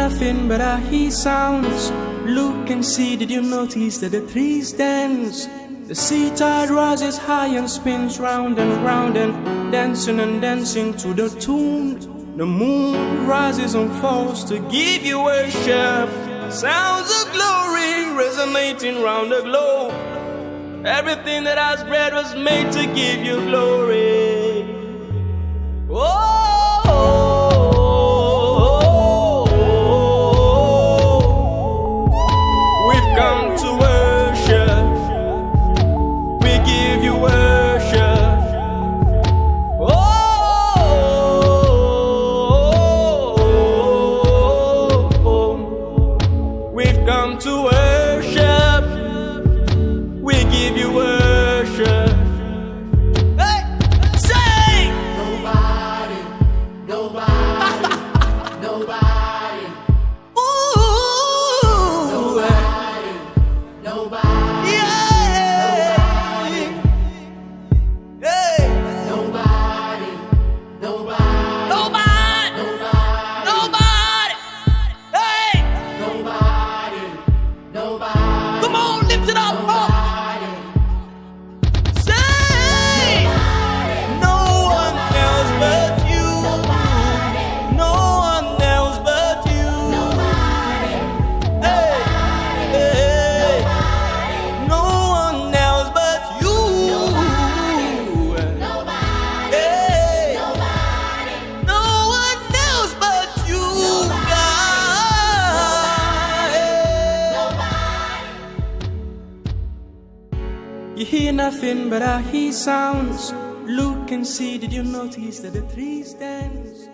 nothing but I hear sounds. Look and see, did you notice that the trees dance? The sea tide rises high and spins round and round and dancing to the tune. The moon rises and falls to give you worship. Sounds of glory resonating round the globe. Everything that has breath was made to give you glory. We've come to worship. We give you worship. We've come to worship. We give you worship. Hey, say Nobody, nobody, nobody. Ooh, nobody, nobody, yeah. Hey, nobody, nobody, nobody, nobody, nobody. Hey, nobody, nobody. come on, lift it up. Nobody, Say, no one else but you. No one else but you. Hey, hey, no one else but you. Hey, no one else but you, God. You hear nothing but I hear sounds. Look and see, did you notice that the trees dance?